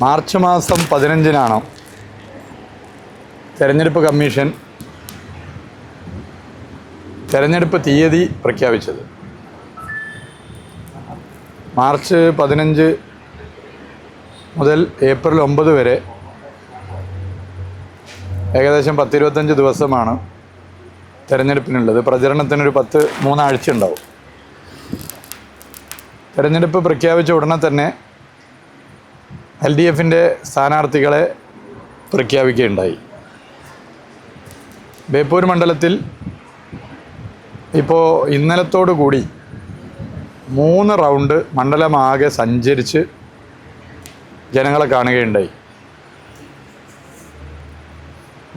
March മാസം 15-നാണ് തെരഞ്ഞെടുപ്പ് commission തെരഞ്ഞെടുപ്പ് തീയതി പ്രഖ്യാപിച്ചത്. മാർച്ച് 15 മുതൽ ഏപ്രിൽ 9 വരെ ഏകദേശം 10-25 ദിവസമാണ് തെരഞ്ഞെടുപ്പിനുള്ളത്. പ്രചരണത്തിനൊരു 3 ആഴ്ച ഉണ്ടാവും. തെരഞ്ഞെടുപ്പ് പ്രഖ്യാപിച്ച ഉടനെ തന്നെ LDFിൻ്റെ സ്ഥാനാർത്ഥികളെ പ്രഖ്യാപിക്കുകയുണ്ടായി. ബേപ്പൂർ മണ്ഡലത്തിൽ ഇപ്പോൾ ഇന്നലത്തോടു കൂടി 3 റൗണ്ട് മണ്ഡലമാകെ സഞ്ചരിച്ച് ജനങ്ങളെ കാണുകയുണ്ടായി.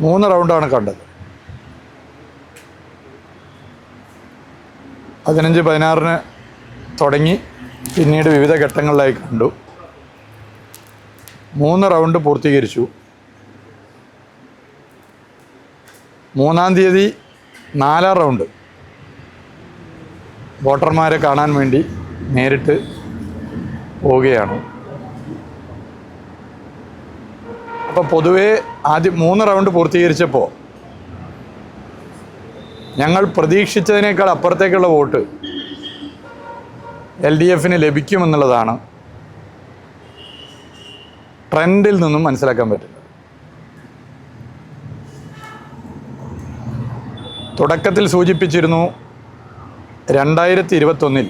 3 റൗണ്ടാണ് കണ്ടത്. 15-16 തുടങ്ങി പിന്നീട് വിവിധ ഘട്ടങ്ങളിലായി കണ്ടു. 3 റൗണ്ട് പൂർത്തീകരിച്ചു. 3-ാം തീയതി 4-ാം റൗണ്ട് വോട്ടർമാരെ കാണാൻ വേണ്ടി നേരിട്ട് പോവുകയാണ്. അപ്പോൾ പൊതുവേ ആദ്യം 3 റൗണ്ട് പൂർത്തീകരിച്ചപ്പോൾ ഞങ്ങൾ പ്രതീക്ഷിച്ചതിനേക്കാൾ അപ്പുറത്തേക്കുള്ള വോട്ട് LDFന് ലഭിക്കുമെന്നുള്ളതാണ് ട്രെൻഡിൽ നിന്നും മനസ്സിലാക്കാൻ പറ്റുന്നത്. തുടക്കത്തിൽ സൂചിപ്പിച്ചിരുന്നു 2021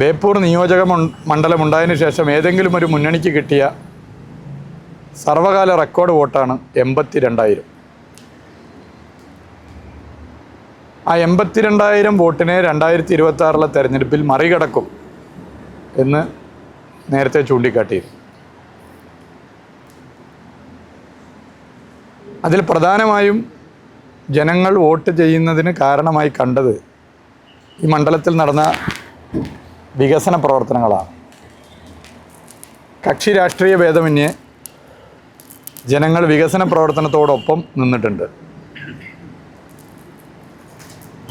ബേപ്പൂർ നിയോജക മണ്ഡലം ഉണ്ടായതിനു ശേഷം ഏതെങ്കിലും ഒരു മുന്നണിക്ക് കിട്ടിയ സർവകാല റെക്കോർഡ് വോട്ടാണ് 82,000. ആ 82,000 വോട്ടിനെ 2026 തെരഞ്ഞെടുപ്പിൽ മറികടക്കും എന്ന് നേരത്തെ ചൂണ്ടിക്കാട്ടിയിരുന്നു. അതിൽ പ്രധാനമായും ജനങ്ങൾ വോട്ട് ചെയ്യുന്നതിന് കാരണമായി കണ്ടത് ഈ മണ്ഡലത്തിൽ നടന്ന വികസന പ്രവർത്തനങ്ങളാണ്. കക്ഷി രാഷ്ട്രീയ ഭേദമന്യേ ജനങ്ങൾ വികസന പ്രവർത്തനത്തോടൊപ്പം നിന്നിട്ടുണ്ട്.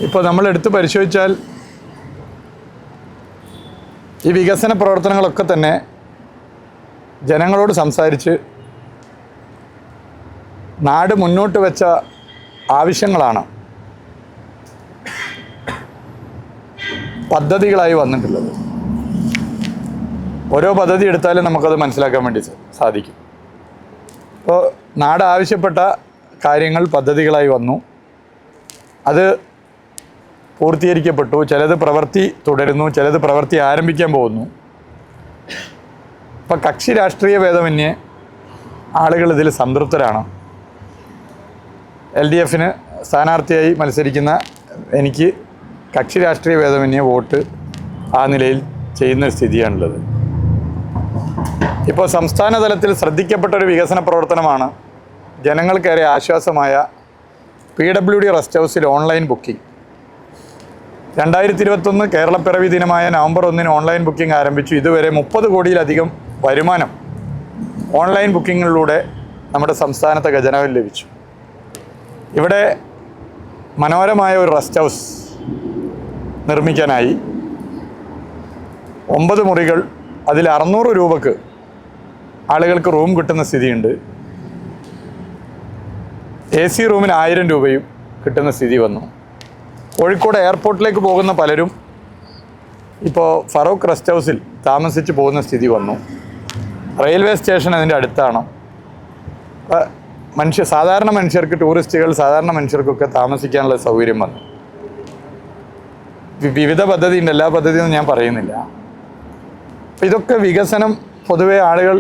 ഇപ്പോൾ നമ്മളെടുത്ത് പരിശോധിച്ചാൽ ഈ വികസന പ്രവർത്തനങ്ങളൊക്കെ തന്നെ ജനങ്ങളോട് സംസാരിച്ച് നാട് മുന്നോട്ട് വെച്ച ആവശ്യങ്ങളാണ് പദ്ധതികളായി വന്നിട്ടുള്ളത്. ഓരോ പദ്ധതി എടുത്താലും നമുക്കത് മനസ്സിലാക്കാൻ വേണ്ടി സാധിക്കും. അപ്പോൾ നാട് ആവശ്യപ്പെട്ട കാര്യങ്ങൾ പദ്ധതികളായി വന്നു. അത് പൂർത്തീകരിക്കപ്പെട്ടു. ചിലത് പ്രവൃത്തി തുടരുന്നു, ചിലത് പ്രവൃത്തി ആരംഭിക്കാൻ പോകുന്നു. അപ്പം കക്ഷി രാഷ്ട്രീയ ഭേദമന്യേ ആളുകൾ ഇതിൽ സംതൃപ്തരാണ്. LDFന് സ്ഥാനാർത്ഥിയായി മത്സരിക്കുന്ന എനിക്ക് കക്ഷി രാഷ്ട്രീയ ഭേദമന്യേ വോട്ട് ആ നിലയിൽ ചെയ്യുന്ന സ്ഥിതിയാണുള്ളത്. ഇപ്പോൾ സംസ്ഥാന തലത്തിൽ ശ്രദ്ധിക്കപ്പെട്ടൊരു വികസന പ്രവർത്തനമാണ് ജനങ്ങൾക്കേറെ ആശ്വാസമായ PWD റെസ്റ്റ് ഹൗസിൽ ഓൺലൈൻ ബുക്കിംഗ്. 2021 കേരളപ്പിറവി ദിനമായ നവംബർ 1 ഓൺലൈൻ ബുക്കിംഗ് ആരംഭിച്ചു. ഇതുവരെ 30 കോടിയിലധികം വരുമാനം ഓൺലൈൻ ബുക്കിങ്ങിലൂടെ നമ്മുടെ സംസ്ഥാനത്തെ ഖജനാവിൽ ലഭിച്ചു. ഇവിടെ മനോഹരമായ ഒരു റെസ്റ്റ് ഹൗസ് നിർമ്മിക്കാനായി 9 മുറികൾ, അതിൽ 600 രൂപക്ക് ആളുകൾക്ക് റൂം കിട്ടുന്ന സ്ഥിതിയുണ്ട്. AC റൂമിന് 1000 രൂപയും കിട്ടുന്ന സ്ഥിതി വന്നു. കോഴിക്കോട് എയർപോർട്ടിലേക്ക് പോകുന്ന പലരും ഇപ്പോൾ ഫറൂഖ് റെസ്റ്റ് ഹൗസിൽ താമസിച്ച് പോകുന്ന സ്ഥിതി വന്നു. റെയിൽവേ സ്റ്റേഷൻ അതിൻ്റെ അടുത്താണ്. സാധാരണ മനുഷ്യർക്ക്, ടൂറിസ്റ്റുകൾ, സാധാരണ മനുഷ്യർക്കൊക്കെ താമസിക്കാനുള്ള സൗകര്യം വന്നു. വിവിധ പദ്ധതിയുണ്ട്, എല്ലാ പദ്ധതിയൊന്നും ഞാൻ പറയുന്നില്ല. അപ്പം ഇതൊക്കെ വികസനം പൊതുവെ ആളുകൾ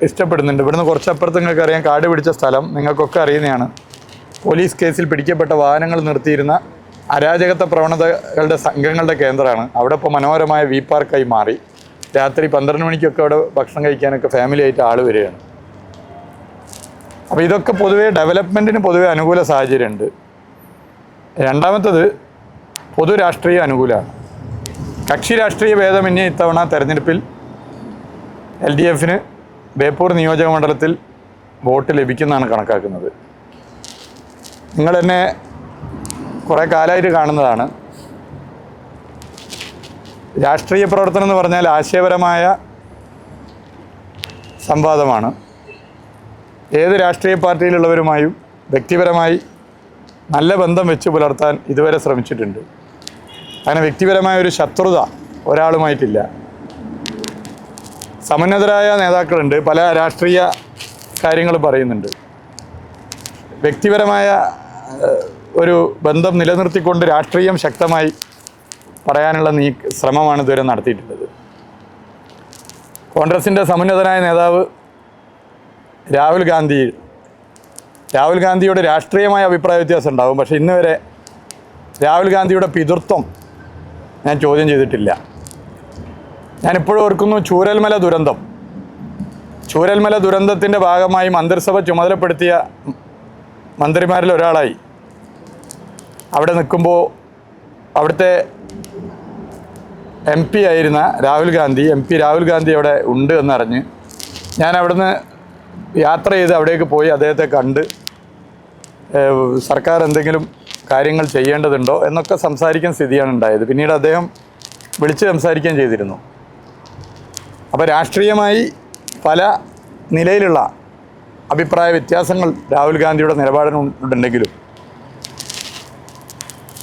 ഇഷ്ടപ്പെടുന്നുണ്ട്. ഇവിടുന്ന് കുറച്ചപ്പുറത്ത് നിങ്ങൾക്ക് അറിയാം, കാട് പിടിച്ച സ്ഥലം നിങ്ങൾക്കൊക്കെ അറിയുന്നതാണ്. പോലീസ് കേസിൽ പിടിക്കപ്പെട്ട വാഹനങ്ങൾ നിർത്തിയിരുന്ന അരാജകത്വ പ്രവണതകളുടെ സംഘങ്ങളുടെ കേന്ദ്രമാണ്. അവിടെ ഇപ്പോൾ മനോഹരമായ വി പാർക്കായി മാറി. രാത്രി 12 മണിക്കൊക്കെ അവിടെ ഭക്ഷണം കഴിക്കാനൊക്കെ ഫാമിലി ആയിട്ട് ആൾ വരികയാണ്. അപ്പോൾ ഇതൊക്കെ പൊതുവേ ഡെവലപ്മെൻറ്റിന് പൊതുവെ അനുകൂല സാഹചര്യമുണ്ട്. രണ്ടാമത്തത് പൊതു രാഷ്ട്രീയ അനുകൂലമാണ്. കക്ഷി രാഷ്ട്രീയ ഭേദമന്യേ ഇത്തവണ തെരഞ്ഞെടുപ്പിൽ LDFന് ബേപ്പൂർ നിയോജക മണ്ഡലത്തിൽ വോട്ട് ലഭിക്കുന്നതാണ് കണക്കാക്കുന്നത്. നിങ്ങൾ എന്നെ കുറേ കാലമായിട്ട് കാണുന്നതാണ്. രാഷ്ട്രീയ പ്രവർത്തനം എന്ന് പറഞ്ഞാൽ ആശയപരമായ സംവാദമാണ്. ഏത് രാഷ്ട്രീയ പാർട്ടിയിലുള്ളവരുമായും വ്യക്തിപരമായി നല്ല ബന്ധം വെച്ച് പുലർത്താൻ ഇതുവരെ ശ്രമിച്ചിട്ടുണ്ട്. അങ്ങനെ വ്യക്തിപരമായ ഒരു ശത്രുത ഒരാളുമായിട്ടില്ല. സമുന്നതരായ നേതാക്കളുണ്ട്, പല രാഷ്ട്രീയ കാര്യങ്ങൾ പറയുന്നുണ്ട്. വ്യക്തിപരമായ ഒരു ബന്ധം നിലനിർത്തിക്കൊണ്ട് രാഷ്ട്രീയം ശക്തമായി പറയാനുള്ള ശ്രമമാണ് ഇതുവരെ നടത്തിയിട്ടുള്ളത്. കോൺഗ്രസിൻ്റെ സമുന്നതനായ നേതാവ് രാഹുൽ ഗാന്ധിയുടെ രാഷ്ട്രീയമായ അഭിപ്രായ വ്യത്യാസം ഉണ്ടാകും. പക്ഷേ ഇന്ന് വരെ രാഹുൽ ഗാന്ധിയുടെ പിതൃത്വം ഞാൻ ചോദ്യം ചെയ്തിട്ടില്ല. ഞാനിപ്പോഴും ഓർക്കുന്നു ചൂരൽമല ദുരന്തത്തിൻ്റെ ഭാഗമായി മന്ത്രിസഭ ചുമതലപ്പെടുത്തിയ മന്ത്രിമാരിൽ ഒരാളായി അവിടെ നിൽക്കുമ്പോൾ അവിടുത്തെ MP ആയിരുന്ന രാഹുൽ ഗാന്ധി അവിടെ ഉണ്ട് എന്നറിഞ്ഞ് ഞാൻ അവിടുന്ന് യാത്ര ചെയ്ത് അവിടേക്ക് പോയി അദ്ദേഹത്തെ കണ്ട് സർക്കാർ എന്തെങ്കിലും കാര്യങ്ങൾ ചെയ്യേണ്ടതുണ്ടോ എന്നൊക്കെ സംസാരിക്കാൻ സ്ഥിതിയാണ് ഉണ്ടായത്. പിന്നീട് അദ്ദേഹം വിളിച്ച് സംസാരിക്കുകയും ചെയ്തിരുന്നു. അപ്പോൾ രാഷ്ട്രീയമായി പല നിലയിലുള്ള അഭിപ്രായ വ്യത്യാസങ്ങൾ രാഹുൽ ഗാന്ധിയുടെ നിലപാടിനുണ്ടെങ്കിലും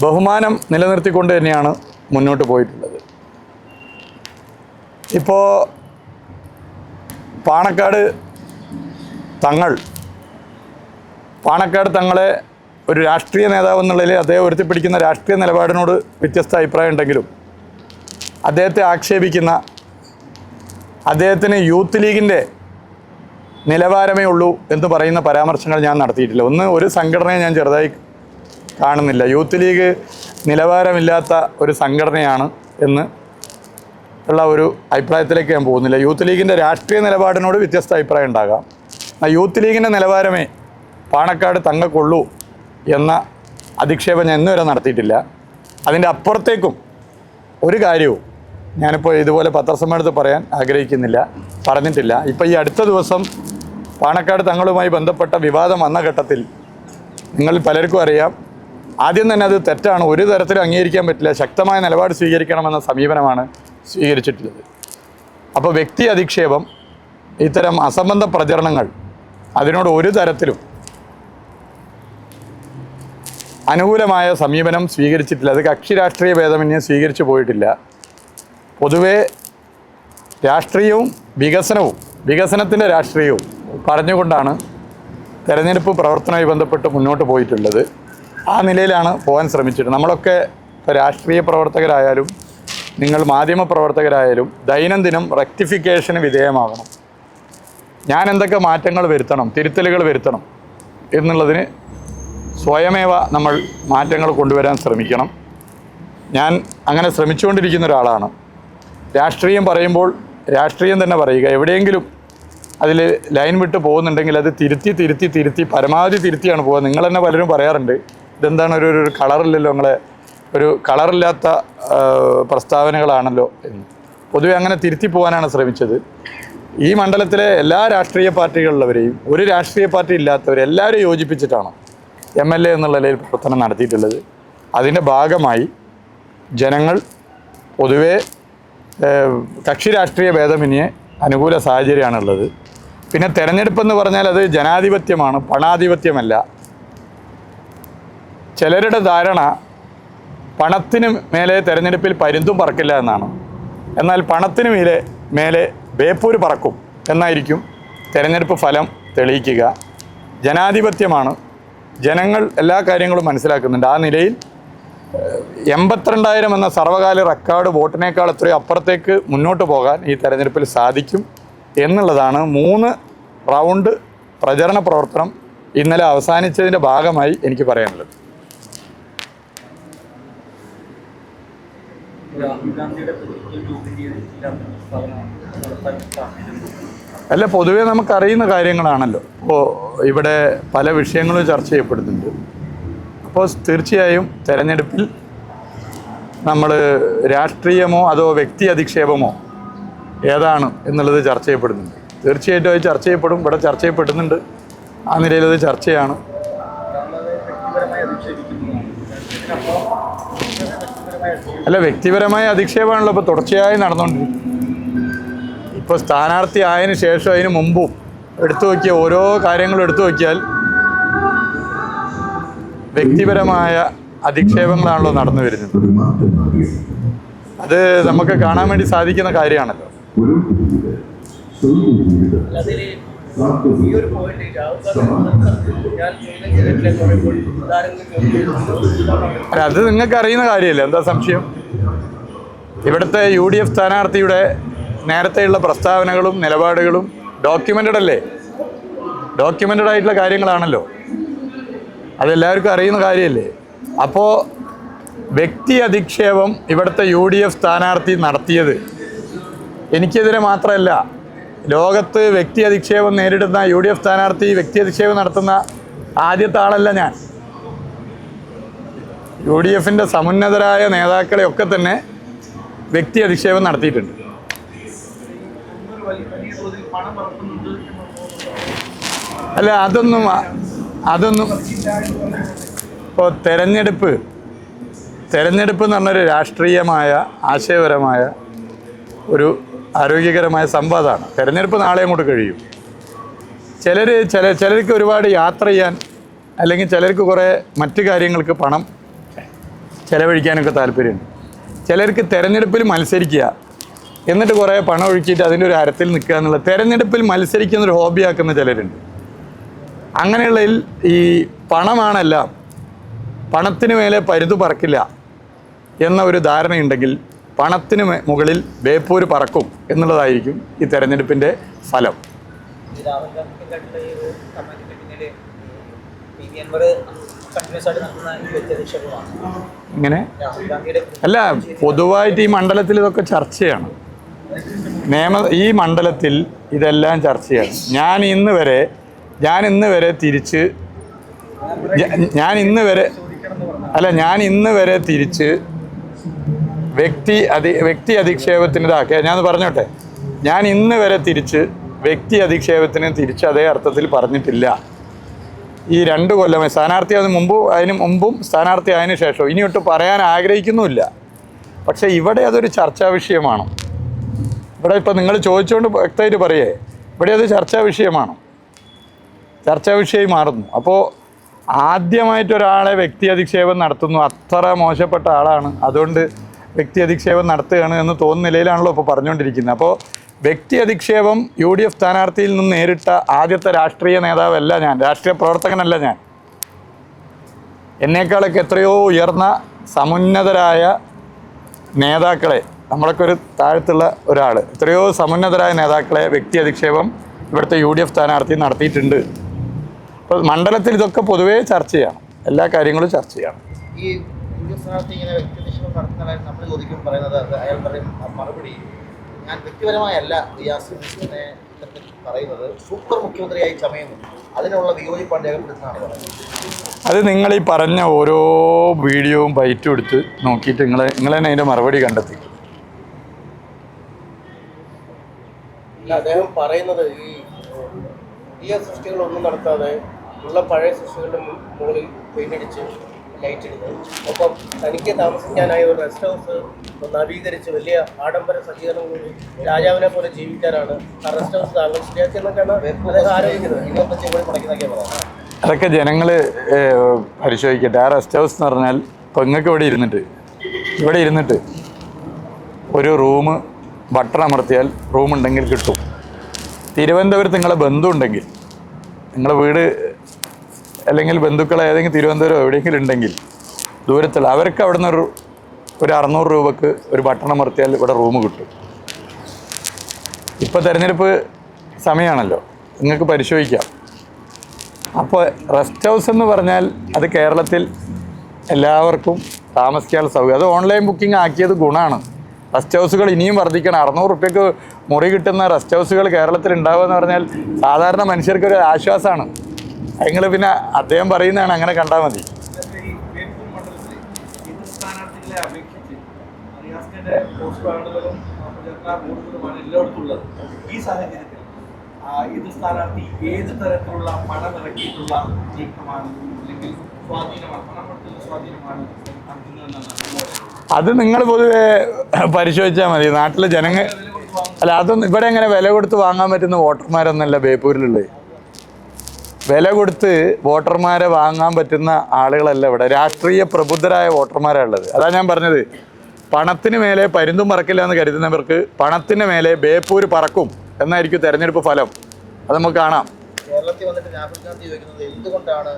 ബഹുമാനം നിലനിർത്തിക്കൊണ്ട് തന്നെയാണ് മുന്നോട്ട് പോയിട്ടുള്ളത്. ഇപ്പോൾ പാണക്കാട് തങ്ങളെ ഒരു രാഷ്ട്രീയ നേതാവ് എന്നുള്ളതിൽ അദ്ദേഹം ഉയർത്തിപ്പിടിക്കുന്ന രാഷ്ട്രീയ നിലപാടിനോട് വ്യത്യസ്ത അഭിപ്രായം ഉണ്ടെങ്കിലും അദ്ദേഹത്തെ ആക്ഷേപിക്കുന്ന, അദ്ദേഹത്തിന് യൂത്ത് ലീഗിൻ്റെ നിലവാരമേ ഉള്ളൂ എന്ന് പറയുന്ന പരാമർശങ്ങൾ ഞാൻ നടത്തിയിട്ടില്ല. ഒരു സംഘടനയെ ഞാൻ ചെറുതായി കാണുന്നില്ല. യൂത്ത് ലീഗ് നിലവാരമില്ലാത്ത ഒരു സംഘടനയാണ് എന്ന് ഉള്ള ഒരു അഭിപ്രായത്തിലേക്ക് ഞാൻ പോകുന്നില്ല. യൂത്ത് ലീഗിൻ്റെ രാഷ്ട്രീയ നിലപാടിനോട് വ്യത്യസ്ത അഭിപ്രായം ഉണ്ടാകാം. യൂത്ത് ലീഗിൻ്റെ നിലവാരമേ പാണക്കാട് തങ്ങൾക്കുള്ളൂ എന്ന അധിക്ഷേപം ഞാൻ ഇന്നുവരെ നടത്തിയിട്ടില്ല. അതിൻ്റെ അപ്പുറത്തേക്കും ഒരു കാര്യവും ഞാനിപ്പോൾ ഇതുപോലെ പത്രസമ്മേളനത്തിൽ പറയാൻ പറഞ്ഞിട്ടില്ല. ഇപ്പോൾ ഈ അടുത്ത ദിവസം പാണക്കാട് തങ്ങളുമായി ബന്ധപ്പെട്ട വിവാദം വന്ന ഘട്ടത്തിൽ നിങ്ങളിൽ പലർക്കും അറിയാം, ആദ്യം തന്നെ അത് തെറ്റാണ്, ഒരു തരത്തിലും അംഗീകരിക്കാൻ പറ്റില്ല, ശക്തമായ നിലപാട് സ്വീകരിക്കണമെന്ന സമീപനമാണ് സ്വീകരിച്ചിട്ടുള്ളത്. അപ്പോൾ വ്യക്തി അധിക്ഷേപം, ഇത്തരം അസംബന്ധ പ്രചരണങ്ങൾ, അതിനോട് ഒരു തരത്തിലും അനുകൂലമായ സമീപനം സ്വീകരിച്ചിട്ടില്ല. അത് കക്ഷി രാഷ്ട്രീയ ഭേദമന്യേ സ്വീകരിച്ചു പോയിട്ടില്ല. പൊതുവേ രാഷ്ട്രീയവും വികസനത്തിൻ്റെ രാഷ്ട്രീയവും പറഞ്ഞുകൊണ്ടാണ് തെരഞ്ഞെടുപ്പ് പ്രവർത്തനവുമായി ബന്ധപ്പെട്ട് മുന്നോട്ട് പോയിട്ടുള്ളത്. ആ നിലയിലാണ് പോകാൻ ശ്രമിച്ചിട്ട്. നമ്മളൊക്കെ ഇപ്പോൾ രാഷ്ട്രീയ പ്രവർത്തകരായാലും നിങ്ങൾ മാധ്യമ പ്രവർത്തകരായാലും ദൈനംദിനം റെക്ടിഫിക്കേഷന് വിധേയമാകണം. ഞാൻ എന്തൊക്കെ മാറ്റങ്ങൾ വരുത്തണം, തിരുത്തലുകൾ വരുത്തണം എന്നുള്ളതിന് സ്വയമേവ നമ്മൾ മാറ്റങ്ങൾ കൊണ്ടുവരാൻ ശ്രമിക്കണം. ഞാൻ അങ്ങനെ ശ്രമിച്ചുകൊണ്ടിരിക്കുന്ന ഒരാളാണ്. രാഷ്ട്രീയം പറയുമ്പോൾ രാഷ്ട്രീയം തന്നെ പറയുക. എവിടെയെങ്കിലും അതിൽ ലൈൻ വിട്ട് പോകുന്നുണ്ടെങ്കിൽ അത് തിരുത്തി പരമാവധി തിരുത്തിയാണ് പോകുക. നിങ്ങൾ തന്നെ പലരും പറയാറുണ്ട്, ഇതെന്താണ് ഒരു കളറില്ലല്ലോ, ഒരു കളറില്ലാത്ത പ്രസ്താവനകളാണല്ലോ എന്ന്. പൊതുവെ അങ്ങനെ തിരുത്തി പോകാനാണ് ശ്രമിച്ചത്. ഈ മണ്ഡലത്തിലെ എല്ലാ രാഷ്ട്രീയ പാർട്ടികളിലുള്ളവരെയും, ഒരു രാഷ്ട്രീയ പാർട്ടി ഇല്ലാത്തവരെല്ലാവരും യോജിപ്പിച്ചിട്ടാണ് MLA എന്നുള്ള നിലയിൽ പ്രവർത്തനം നടത്തിയിട്ടുള്ളത്. അതിൻ്റെ ഭാഗമായി ജനങ്ങൾ പൊതുവെ കക്ഷി രാഷ്ട്രീയ ഭേദമന്യേ അനുകൂല സാഹചര്യമാണുള്ളത്. പിന്നെ തെരഞ്ഞെടുപ്പെന്ന് പറഞ്ഞാൽ അത് ജനാധിപത്യമാണ്, പണാധിപത്യമല്ല. ചിലരുടെ ധാരണ പണത്തിന് മേലെ തെരഞ്ഞെടുപ്പിൽ പരുന്തും പറക്കില്ല എന്നാണ്. എന്നാൽ പണത്തിന് മേലെ ബേപ്പൂര് പറക്കും എന്നായിരിക്കും തെരഞ്ഞെടുപ്പ് ഫലം തെളിയിക്കുക. ജനാധിപത്യമാണ്, ജനങ്ങൾ എല്ലാ കാര്യങ്ങളും മനസ്സിലാക്കുന്നുണ്ട്. ആ നിലയിൽ 82,000 എന്ന സർവകാല റെക്കോർഡ് വോട്ടിനേക്കാൾ എത്രയോ അപ്പുറത്തേക്ക് മുന്നോട്ട് പോകാൻ ഈ തെരഞ്ഞെടുപ്പിൽ സാധിക്കും എന്നുള്ളതാണ് 3 റൗണ്ട് പ്രചരണ പ്രവർത്തനം ഇന്നലെ അവസാനിച്ചതിൻ്റെ ഭാഗമായി എനിക്ക് പറയാനുള്ളത്. അല്ല, പൊതുവേ നമുക്കറിയുന്ന കാര്യങ്ങളാണല്ലോ. ഇപ്പോൾ ഇവിടെ പല വിഷയങ്ങളും ചർച്ച ചെയ്യപ്പെടുന്നുണ്ട്. അപ്പോൾ തീർച്ചയായും തെരഞ്ഞെടുപ്പിൽ നമ്മൾ രാഷ്ട്രീയമോ അതോ വ്യക്തി അധിക്ഷേപമോ ഏതാണ് എന്നുള്ളത് ചർച്ച ചെയ്യപ്പെടുന്നുണ്ട്. തീർച്ചയായിട്ടും അത് ചർച്ച ചെയ്യപ്പെടും, ഇവിടെ ചർച്ച ചെയ്യപ്പെടുന്നുണ്ട്. ആ നിലയിലത് ചർച്ചയാണ്. അല്ല, വ്യക്തിപരമായ അധിക്ഷേപമാണല്ലോ ഇപ്പോൾ തുടർച്ചയായി നടന്നുകൊണ്ടിരിക്കുന്നത്. ഇപ്പോൾ സ്ഥാനാർത്ഥി ആയതിനു ശേഷം അതിന് മുമ്പും എടുത്തു നോക്കിയ ഓരോ കാര്യങ്ങളും എടുത്തു നോക്കിയാൽ വ്യക്തിപരമായ അധിക്ഷേപങ്ങളാണല്ലോ നടന്നു വരുന്നത്. അത് നമുക്ക് കാണാൻ വേണ്ടി സാധിക്കുന്ന കാര്യമാണല്ലോ. അത് നിങ്ങൾക്ക് അറിയുന്ന കാര്യമല്ലേ, എന്താ സംശയം? ഇവിടുത്തെ UDF സ്ഥാനാർത്ഥിയുടെ നേരത്തെയുള്ള പ്രസ്താവനകളും നിലപാടുകളും ഡോക്യുമെന്റഡ് അല്ലേ, ഡോക്യുമെന്റഡ് ആയിട്ടുള്ള കാര്യങ്ങളാണല്ലോ, അതെല്ലാവർക്കും അറിയുന്ന കാര്യമല്ലേ. അപ്പോൾ വ്യക്തി അധിക്ഷേപം ഇവിടുത്തെ UDF സ്ഥാനാർത്ഥി നടത്തിയത് എനിക്കെതിരെ മാത്രമല്ല, ലോകത്ത് വ്യക്തി അധിക്ഷേപം നേരിടുന്ന UDF സ്ഥാനാർത്ഥി വ്യക്തി അധിക്ഷേപം നടത്തുന്ന ആദ്യത്തെ ആളല്ല ഞാൻ. UDFൻ്റെ സമുന്നതരായ നേതാക്കളെയൊക്കെ തന്നെ വ്യക്തി അധിക്ഷേപം നടത്തിയിട്ടുണ്ട്. അല്ല, അതൊന്നും ഇപ്പോൾ തെരഞ്ഞെടുപ്പ് എന്ന് പറഞ്ഞൊരു രാഷ്ട്രീയമായ ആശയപരമായ ഒരു ആരോഗ്യകരമായ സംവാദമാണ്. തെരഞ്ഞെടുപ്പ് നാളെ അങ്ങോട്ട് കഴിയും. ചിലർക്ക് ഒരുപാട് യാത്ര ചെയ്യാൻ, അല്ലെങ്കിൽ ചിലർക്ക് കുറേ മറ്റു കാര്യങ്ങൾക്ക് പണം ചിലവഴിക്കാനൊക്കെ താല്പര്യമുണ്ട്. ചിലർക്ക് തെരഞ്ഞെടുപ്പിൽ മത്സരിക്കുക, എന്നിട്ട് കുറേ പണം ഒഴുക്കിയിട്ട് അതിൻ്റെ ഒരു ഹരത്തിൽ നിൽക്കുക എന്നുള്ള, തെരഞ്ഞെടുപ്പിൽ മത്സരിക്കുന്നൊരു ഹോബിയാക്കുന്ന ചിലരുണ്ട്. അങ്ങനെയുള്ളതിൽ ഈ പണമാണെല്ലാം, പണത്തിന് മേലെ പരുതു പറക്കില്ല എന്ന ഒരു ധാരണയുണ്ടെങ്കിൽ പണത്തിന് മുകളിൽ ബേപ്പൂര് പറക്കും എന്നുള്ളതായിരിക്കും ഈ തെരഞ്ഞെടുപ്പിൻ്റെ ഫലം. ഇങ്ങനെ അല്ല, പൊതുവായിട്ട് ഈ മണ്ഡലത്തിൽ ഇതൊക്കെ ചർച്ചയാണ്. ഈ മണ്ഡലത്തിൽ ഇതെല്ലാം ചർച്ചയാണ്. ഞാൻ ഇന്ന് വരെ തിരിച്ച് വ്യക്തി അധിക്ഷേപത്തിന് ഞാനത് പറഞ്ഞോട്ടെ. ഞാൻ ഇന്ന് വരെ തിരിച്ച് വ്യക്തി അധിക്ഷേപത്തിന് തിരിച്ച് അതേ അർത്ഥത്തിൽ പറഞ്ഞിട്ടില്ല. ഈ 2 കൊല്ലമായി സ്ഥാനാർത്ഥി അതിന് മുമ്പും സ്ഥാനാർത്ഥി ആയതിനു ശേഷവും ഇനിയൊട്ട് പറയാൻ ആഗ്രഹിക്കുന്നുമില്ല. പക്ഷേ ഇവിടെ അതൊരു ചർച്ചാ വിഷയമാണ്. ഇവിടെ ഇപ്പോൾ നിങ്ങൾ ചോദിച്ചുകൊണ്ട് വ്യക്തമായിട്ട് പറയേ, ഇവിടെ അത് ചർച്ചാ വിഷയമാണ്, ചർച്ചാ വിഷയമായി മാറുന്നു. അപ്പോൾ ആദ്യമായിട്ടൊരാളെ വ്യക്തി അധിക്ഷേപം നടത്തുന്നു, അത്ര മോശപ്പെട്ട ആളാണ്, അതുകൊണ്ട് വ്യക്തി അധിക്ഷേപം നടത്തുകയാണ് എന്ന് തോന്നുന്ന നിലയിലാണല്ലോ ഇപ്പോൾ പറഞ്ഞുകൊണ്ടിരിക്കുന്നത്. അപ്പോൾ വ്യക്തി അധിക്ഷേപം UDF സ്ഥാനാർത്ഥിയിൽ നിന്ന് നേരിട്ട ആദ്യത്തെ രാഷ്ട്രീയ നേതാവല്ല ഞാൻ, രാഷ്ട്രീയ പ്രവർത്തകനല്ല ഞാൻ. എന്നേക്കാളൊക്കെ എത്രയോ ഉയർന്ന സമുന്നതരായ നേതാക്കളെ, നമ്മളൊക്കെ ഒരു താഴത്തുള്ള ഒരാൾ, എത്രയോ സമുന്നതരായ നേതാക്കളെ വ്യക്തി അധിക്ഷേപം ഇവിടുത്തെ UDF സ്ഥാനാർത്ഥി നടത്തിയിട്ടുണ്ട്. അപ്പോൾ മണ്ഡലത്തിൽ ഇതൊക്കെ പൊതുവേ ചർച്ച ചെയ്യണം, എല്ലാ കാര്യങ്ങളും ചർച്ച ചെയ്യണം. ഈ UDF സ്ഥാനാർത്ഥി ഇങ്ങനെ വ്യക്തിനിഷേധം നടത്തുന്ന നമ്മൾ ചോദിക്കും പറയുന്നത്, അയാൾ പറയും മറുപടി, ഞാൻ വ്യക്തിപരമായല്ല റിയാസിനെ പറയുന്നത്, സൂപ്പർ മുഖ്യമന്ത്രിയായി ചമയുന്നു, അതിനുള്ള വിയോജിപ്പാണ് രേഖപ്പെടുത്തുന്നതാണ് പറയുന്നത്. അത് നിങ്ങൾ ഈ പറഞ്ഞ ഓരോ വീഡിയോയും ബൈറ്റും എടുത്ത് നോക്കിയിട്ട് നിങ്ങൾ തന്നെ അതിൻ്റെ മറുപടി കണ്ടെത്തി. അദ്ദേഹം പറയുന്നത് ഈ പുതിയ സൃഷ്ടികളൊന്നും നടത്താതെ ഉള്ള പഴയ സൃഷ്ടികളുടെ മുകളിൽ പെയിൻ്റടിച്ച് ലൈറ്റ് ഇടുന്നത്, ഒപ്പം തനിക്ക് താമസിക്കാനായി ഒരു റെസ്റ്റ് ഹൗസ് നവീകരിച്ച് വലിയ ആഡംബര സജ്ജീകരണങ്ങളിൽ രാജാവിനെ പോലെ ജീവിക്കാനാണ് ആ റെസ്റ്റ് ഹൗസ് താങ്കൾ ശരിയാക്കിയെന്നൊക്കെയാണ് അദ്ദേഹം ആരോപിക്കുന്നത്. 25 കോടി മുടക്കിയെന്നൊക്കെയാണ് പറയുന്നത്. അതൊക്കെ ജനങ്ങൾ പരിശോധിക്കട്ടെ. ആ റെസ്റ്റ് ഹൗസ് എന്ന് പറഞ്ഞാൽ ഇപ്പോൾ നിങ്ങൾക്ക് ഇവിടെ ഇരുന്നിട്ട് ഒരു റൂം ബട്ടൺ അമർത്തിയാൽ റൂമുണ്ടെങ്കിൽ കിട്ടും. തിരുവനന്തപുരത്ത് നിങ്ങളെ ബന്ധുണ്ടെങ്കിൽ, നിങ്ങളെ വീട് അല്ലെങ്കിൽ ബന്ധുക്കളെ ഏതെങ്കിലും തിരുവനന്തപുരം എവിടെയെങ്കിലും ഉണ്ടെങ്കിൽ ദൂരത്തുള്ള അവർക്ക് അവിടെ നിന്ന് ഒരു 600 രൂപക്ക് ഒരു ബട്ടൺ അമർത്തിയാൽ ഇവിടെ റൂം കിട്ടും. ഇപ്പോൾ തിരഞ്ഞെടുപ്പ് സമയമാണല്ലോ, നിങ്ങൾക്ക് പരിശോധിക്കാം. അപ്പോൾ റെസ്റ്റ് ഹൗസ് എന്ന് പറഞ്ഞാൽ അത് കേരളത്തിൽ എല്ലാവർക്കും താമസിക്കാനുള്ള സൗകര്യം, അത് ഓൺലൈൻ ബുക്കിംഗ് ആക്കിയത് ഗുണമാണ്. റെസ്റ്റ് ഹൗസുകൾ ഇനിയും വർദ്ധിക്കണം. 600 രൂപയ്ക്ക് മുറി കിട്ടുന്ന റെസ്റ്റ് ഹൗസുകൾ കേരളത്തിൽ ഉണ്ടാവുക എന്ന് പറഞ്ഞാൽ സാധാരണ മനുഷ്യർക്കൊരു ആശ്വാസമാണ്. നിങ്ങൾ പിന്നെ അദ്ദേഹം പറയുന്നതാണ്, അങ്ങനെ കണ്ടാൽ മതി. അത് നിങ്ങൾ പൊതുവെ പരിശോധിച്ചാൽ മതി. നാട്ടിലെ ജനങ്ങൾ അല്ല അതൊന്നും ഇവിടെ എങ്ങനെ വില കൊടുത്ത് വാങ്ങാൻ പറ്റുന്ന വോട്ടർമാരൊന്നല്ല ബേപ്പൂരിലുള്ളത്. വില കൊടുത്ത് വോട്ടർമാരെ വാങ്ങാൻ പറ്റുന്ന ആളുകളല്ല ഇവിടെ. രാഷ്ട്രീയ പ്രബുദ്ധരായ വോട്ടർമാരാണ് ഉള്ളത്. അതാ ഞാൻ പറഞ്ഞത്, പണത്തിന് മേലെ പരുന്തും പറക്കില്ല എന്ന് കരുതുന്നവർക്ക് പണത്തിന് മേലെ ബേപ്പൂർ പറക്കും എന്നായിരിക്കും തെരഞ്ഞെടുപ്പ് ഫലം. അത് നമുക്ക് കാണാം. കേരളത്തിൽ വന്നിട്ട് രാഹുൽ ഗാന്ധി ചോദിക്കുന്നത് എന്തുകൊണ്ടാണ്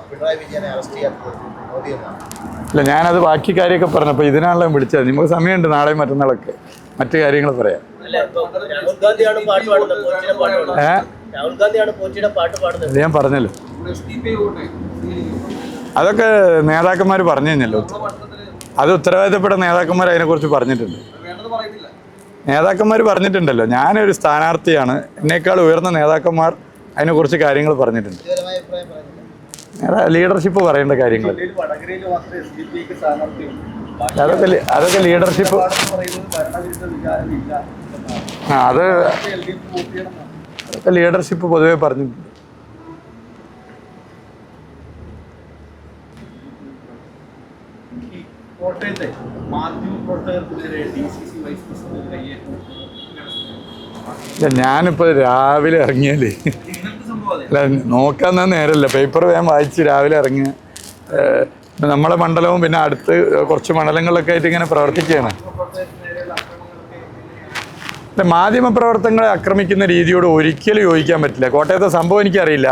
പിണറായി വിജയനെ അറസ്റ്റ് ചെയ്യാത്തത് മോദി എന്നാണ്. അല്ല, ഞാനത് ബാക്കി കാര്യമൊക്കെ പറഞ്ഞപ്പോൾ ഇതിനാണല്ലോ വിളിച്ചത്. നമുക്ക് സമയമുണ്ട്, നാളെയും മറ്റന്നാളൊക്കെ മറ്റു കാര്യങ്ങൾ പറയാം. രാഹുൽ ഗാന്ധിയാണ് പാട്ട് പാടുന്നത്, പോറ്റിയുടെ പാട്ട് പാടുന്നത്. രാഹുൽ ഗാന്ധിയാണ് പോറ്റിയുടെ പാട്ട് പാടുന്നത്. അത് ഞാൻ പറഞ്ഞല്ലോ, അതൊക്കെ നേതാക്കന്മാർ പറഞ്ഞു കഴിഞ്ഞല്ലോ. അത് ഉത്തരവാദിത്തപ്പെട്ട നേതാക്കന്മാർ അതിനെക്കുറിച്ച് പറഞ്ഞിട്ടുണ്ട്. നേതാക്കന്മാർ പറഞ്ഞിട്ടുണ്ടല്ലോ. ഞാനൊരു സ്ഥാനാർത്ഥിയാണ്, എന്നേക്കാൾ ഉയർന്ന നേതാക്കന്മാർ അതിനെക്കുറിച്ച് കാര്യങ്ങൾ പറഞ്ഞിട്ടുണ്ട്. ലീഡർഷിപ്പ് പറയേണ്ട കാര്യങ്ങൾ അതൊക്കെ ലീഡർഷിപ്പ്. അതൊക്കെ ലീഡർഷിപ്പ് പൊതുവെ പറഞ്ഞിട്ടുണ്ട്. കോട്ടയത്തെ മാധ്യമപ്രവർത്തകർക്കെതിരെ DCC വൈസ് പ്രസിഡന്റ് കയ്യേറ്റം. ഞാനിപ്പോൾ രാവിലെ ഇറങ്ങിയാലേ അല്ല നോക്കാൻ നേരമില്ല. പേപ്പർ വേഗം വായിച്ച് രാവിലെ ഇറങ്ങി നമ്മളെ മണ്ഡലവും പിന്നെ അടുത്ത് കുറച്ച് മണ്ഡലങ്ങളിലൊക്കെ ആയിട്ട് ഇങ്ങനെ പ്രവർത്തിക്കുകയാണ്. മാധ്യമപ്രവർത്തകങ്ങളെ ആക്രമിക്കുന്ന രീതിയോട് ഒരിക്കലും യോജിക്കാൻ പറ്റില്ല. കോട്ടയത്തെ സംഭവം എനിക്കറിയില്ല.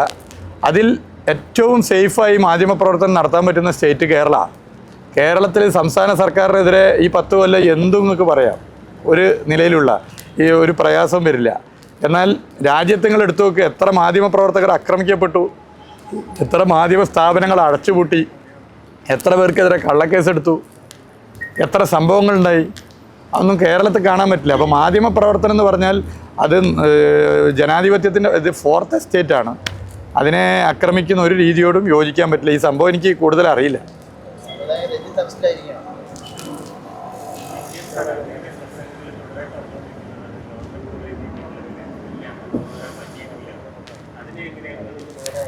അതിൽ ഏറ്റവും സേഫായി മാധ്യമപ്രവർത്തനം നടത്താൻ പറ്റുന്ന സ്റ്റേറ്റ് കേരള. കേരളത്തിൽ സംസ്ഥാന സർക്കാരിനെതിരെ ഈ 10 കൊല്ലം എന്തും നിങ്ങൾക്ക് പറയാം, ഒരു നിലയിലുള്ള ഈ ഒരു പ്രയാസം വരില്ല. എന്നാൽ രാജ്യത്ത് നിങ്ങൾ എടുത്തു നോക്കുക, എത്ര മാധ്യമപ്രവർത്തകർ ആക്രമിക്കപ്പെട്ടു, എത്ര മാധ്യമ സ്ഥാപനങ്ങൾ അടച്ചുപൂട്ടി, എത്ര പേർക്കെതിരെ കള്ളക്കേസെടുത്തു, എത്ര സംഭവങ്ങളുണ്ടായി. അതൊന്നും കേരളത്തിൽ കാണാൻ പറ്റില്ല. അപ്പോൾ മാധ്യമപ്രവർത്തനം എന്ന് പറഞ്ഞാൽ അത് ജനാധിപത്യത്തിൻ്റെ ഇത് 4th എസ്റ്റേറ്റാണ്. അതിനെ ആക്രമിക്കുന്ന ഒരു രീതിയോടും യോജിക്കാൻ പറ്റില്ല. ഈ സംഭവം എനിക്ക് കൂടുതൽ അറിയില്ല.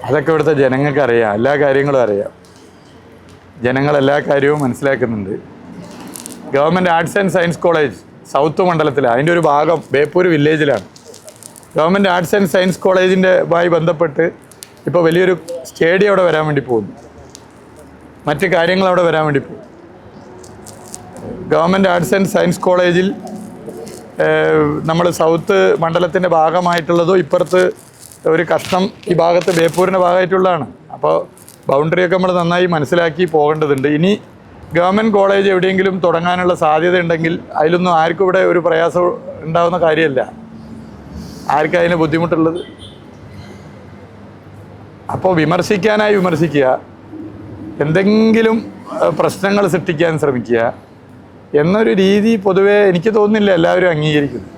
അതൊക്കെ ഇവിടുത്തെ ജനങ്ങൾക്ക് അറിയാം, എല്ലാ കാര്യങ്ങളും അറിയാം. ജനങ്ങൾ എല്ലാ കാര്യവും മനസ്സിലാക്കുന്നുണ്ട്. Government arts and science college south മണ്ഡലത്തിലാണ്. അതിൻ്റെ ഒരു ഭാഗം ബേപ്പൂർ വില്ലേജിലാണ്. ഗവൺമെൻറ് ആർട്സ് ആൻഡ് സയൻസ് കോളേജിൻ്റെമായി ബന്ധപ്പെട്ട് ഇപ്പോൾ വലിയൊരു സ്റ്റേഡിയം അവിടെ വരാൻ വേണ്ടി പോകുന്നു, മറ്റ് കാര്യങ്ങൾ അവിടെ വരാൻ വേണ്ടി പോകും. ഗവൺമെൻറ് ആർട്സ് ആൻഡ് സയൻസ് കോളേജിൽ നമ്മൾ സൗത്ത് മണ്ഡലത്തിൻ്റെ ഭാഗമായിട്ടുള്ളതോ ഇപ്പുറത്ത് ഒരു കഷ്ണം ഈ ഭാഗത്ത് ബേപ്പൂരിൻ്റെ ഭാഗമായിട്ടുള്ളതാണ്. അപ്പോൾ ബൗണ്ടറിയൊക്കെ നമ്മൾ നന്നായി മനസ്സിലാക്കി പോകേണ്ടതുണ്ട്. ഇനി ഗവൺമെൻറ് കോളേജ് എവിടെയെങ്കിലും തുടങ്ങാനുള്ള സാധ്യത ഉണ്ടെങ്കിൽ അതിലൊന്നും ആർക്കും ഇവിടെ ഒരു പ്രയാസം ഉണ്ടാകുന്ന കാര്യമല്ല. ആർക്കും അതിന് ബുദ്ധിമുട്ടുള്ളത്. അപ്പോൾ വിമർശിക്കാനായി വിമർശിക്കുക, എന്തെങ്കിലും പ്രശ്നങ്ങൾ സൃഷ്ടിക്കാൻ ശ്രമിക്കുക എന്നൊരു രീതി പൊതുവേ എനിക്ക് തോന്നുന്നില്ല എല്ലാവരും അംഗീകരിക്കുന്നു.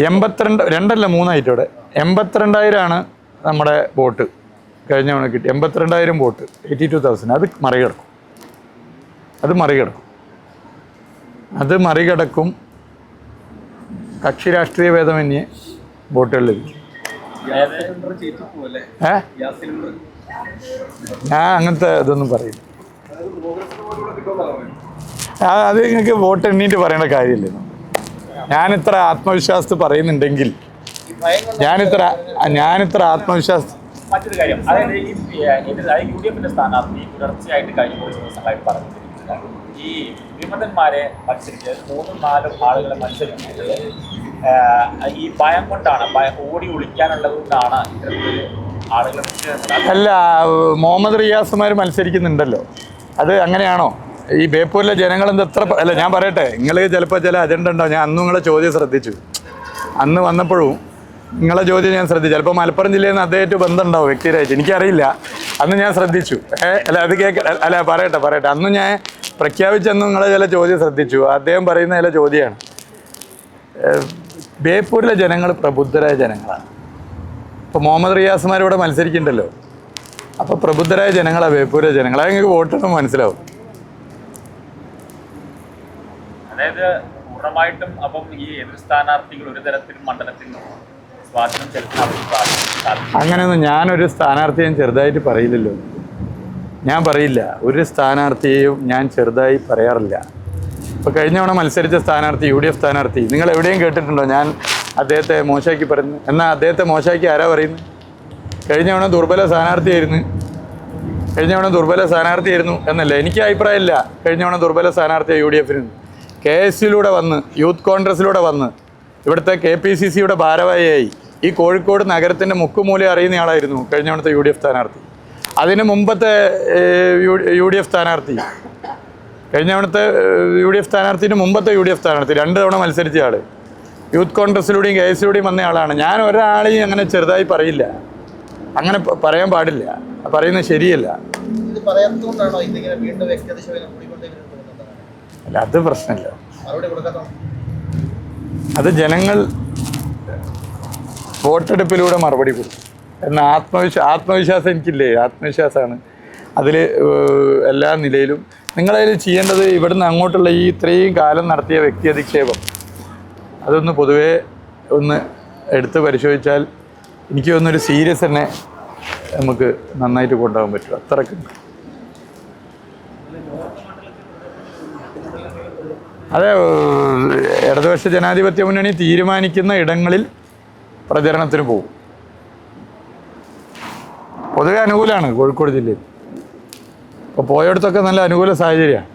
82 3 82,000 നമ്മുടെ വോട്ട് കഴിഞ്ഞ തവണ കിട്ടി. 82,000 വോട്ട്, 82,000. അത് മറികടക്കും. കക്ഷി രാഷ്ട്രീയ ഭേദമന്യേ വോട്ടുകൾ ലഭിക്കും. ഞാൻ അങ്ങനത്തെ ഇതൊന്നും പറയില്ല. അത് നിങ്ങൾക്ക് വോട്ട് എണ്ണീട്ട് പറയേണ്ട കാര്യമില്ലേ. ഞാനിത്ര ആത്മവിശ്വാസത്തിൽ പറയുന്നുണ്ടെങ്കിൽ ഞാനിത്ര ആത്മവിശ്വാസം. മറ്റൊരു കാര്യം, അതായത് UDF സ്ഥാനാർത്ഥി തുടർച്ചയായിട്ട് കഴിഞ്ഞ കുറച്ച് ദിവസങ്ങളായിട്ട് പറഞ്ഞിരിക്കുന്നത് ഈ വിമതന്മാരെ മത്സരിച്ച് 3-4 ആളുകളെ മത്സരിക്കുന്നത് ഈ ഭയം കൊണ്ടാണ്, ഓടി ഒളിക്കാനുള്ളത് കൊണ്ടാണ് ഇത്തരത്തിൽ ആളുകളെ. അല്ല, മുഹമ്മദ് റിയാസുമാർ മത്സരിക്കുന്നുണ്ടല്ലോ, അത് അങ്ങനെയാണോ? ഈ ബേപ്പൂരിലെ ജനങ്ങൾ എത്ര അല്ല, ഞാൻ പറയട്ടെ, നിങ്ങൾ ചിലപ്പോൾ ചില അജണ്ട ഉണ്ടാവും. ഞാൻ അന്ന് നിങ്ങളെ ചോദ്യം ശ്രദ്ധിച്ചു, അന്ന് വന്നപ്പോഴും നിങ്ങളെ ചോദ്യം ഞാൻ ശ്രദ്ധിച്ചു. ചിലപ്പോൾ മലപ്പുറം ജില്ലയിൽ നിന്ന് അദ്ദേഹമായിട്ട് ബന്ധമുണ്ടാവും വ്യക്തിരായിട്ട്, എനിക്കറിയില്ല. അന്ന് ഞാൻ ശ്രദ്ധിച്ചു. അല്ല അത് പറയട്ടെ അന്ന് ഞാൻ പ്രഖ്യാപിച്ചെന്ന് നിങ്ങളെ ചില ചോദ്യം ശ്രദ്ധിച്ചു. അദ്ദേഹം പറയുന്ന ചില ചോദ്യമാണ്. ബേപ്പൂരിലെ ജനങ്ങൾ പ്രബുദ്ധരായ ജനങ്ങളാണ്. ഇപ്പോൾ മുഹമ്മദ് റിയാസുമാരിവിടെ മത്സരിക്കുന്നുണ്ടല്ലോ, അപ്പോൾ പ്രബുദ്ധരായ ജനങ്ങളാണ് ബേപ്പൂരിലെ ജനങ്ങൾ. അത് നിങ്ങൾക്ക് വോട്ടൊന്നും മനസ്സിലാവും. അതായത് പൂർണ്ണമായിട്ടും അപ്പം ഈ എതിർ സ്ഥാനാർത്ഥികൾ ഒരു തരത്തിലും മണ്ഡലത്തിൽ സ്വാധീനം ചെലുത്താൻ അങ്ങനെയൊന്നും ഞാനൊരു സ്ഥാനാർത്ഥിയും ചെറുതായിട്ട് പറയില്ലല്ലോ. ഞാൻ പറയില്ല, ഒരു സ്ഥാനാർത്ഥിയെയും ഞാൻ ചെറുതായി പറയാറില്ല. ഇപ്പോൾ കഴിഞ്ഞ തവണ മത്സരിച്ച സ്ഥാനാർത്ഥി, UDF സ്ഥാനാർത്ഥി, നിങ്ങൾ എവിടെയും കേട്ടിട്ടുണ്ടോ ഞാൻ അദ്ദേഹത്തെ മോശമാക്കി പറഞ്ഞു? എന്നാൽ അദ്ദേഹത്തെ മോശമാക്കി ആരാ പറയുന്നത്? കഴിഞ്ഞ തവണ ദുർബല സ്ഥാനാർത്ഥിയായിരുന്നു എന്നല്ല, എനിക്ക് അഭിപ്രായമില്ല. കഴിഞ്ഞ തവണ ദുർബല സ്ഥാനാർത്ഥിയാണ് UDFന്. KSUലൂടെ വന്ന്, യൂത്ത് കോൺഗ്രസ്സിലൂടെ വന്ന്, ഇവിടുത്തെ KPCCയുടെ ഭാരവാഹിയായി ഈ കോഴിക്കോട് നഗരത്തിൻ്റെ മുക്കുമൂല അറിയുന്ന ആളായിരുന്നു കഴിഞ്ഞ തവണത്തെ UDF സ്ഥാനാർത്ഥി. അതിന് മുമ്പത്തെ UDF സ്ഥാനാർത്ഥി, കഴിഞ്ഞ തവണത്തെ UDF സ്ഥാനാർത്ഥിന് മുമ്പത്തെ UDF സ്ഥാനാർത്ഥി, 2 തവണ മത്സരിച്ച ആൾ, യൂത്ത് കോൺഗ്രസ്സിലൂടെയും KSUലൂടെയും വന്ന ആളാണ്. ഞാൻ ഒരാളെയും അങ്ങനെ ചെറുതായി പറയില്ല, അങ്ങനെ പറയാൻ പാടില്ല, പറയുന്നത് ശരിയല്ല. ഇത് പറയാത്തതുകൊണ്ടാണോ ഇതിങ്ങനെ വീണ്ടും വ്യക്തിഗത ശോഭനം കൂടിക്കൊണ്ടേ വരുന്നത്? അല്ല, അത് പ്രശ്നമില്ല. മറുപടി കൊടുക്കാത്തോ? അത് ജനങ്ങൾ വോട്ടെടുപ്പിലൂടെ മറുപടി കൊടുക്കും എന്ന ആത്മവിശ്വാസം എനിക്കില്ലേ? ആത്മവിശ്വാസമാണ് അതിൽ എല്ലാ നിലയിലും. നിങ്ങളതിൽ ചെയ്യേണ്ടത് ഇവിടുന്ന് അങ്ങോട്ടുള്ള ഈ ഇത്രയും കാലം നടത്തിയ വ്യക്തി അധിക്ഷേപം അതൊന്ന് പൊതുവേ ഒന്ന് എടുത്ത് പരിശോധിച്ചാൽ എനിക്ക് തോന്നുന്നൊരു സീരിയസ് തന്നെ നമുക്ക് നന്നായിട്ട് കൊണ്ടുപോകാൻ പറ്റും. അത്രയ്ക്ക് അതെ, ഇടതുപക്ഷ ജനാധിപത്യ മുന്നണി തീരുമാനിക്കുന്ന ഇടങ്ങളിൽ പ്രചരണത്തിന് പോകും. പൊതുവെ അനുകൂലമാണ് കോഴിക്കോട് ജില്ലയിൽ. അപ്പോൾ പോയയിടത്തൊക്കെ നല്ല അനുകൂല സാഹചര്യമാണ്.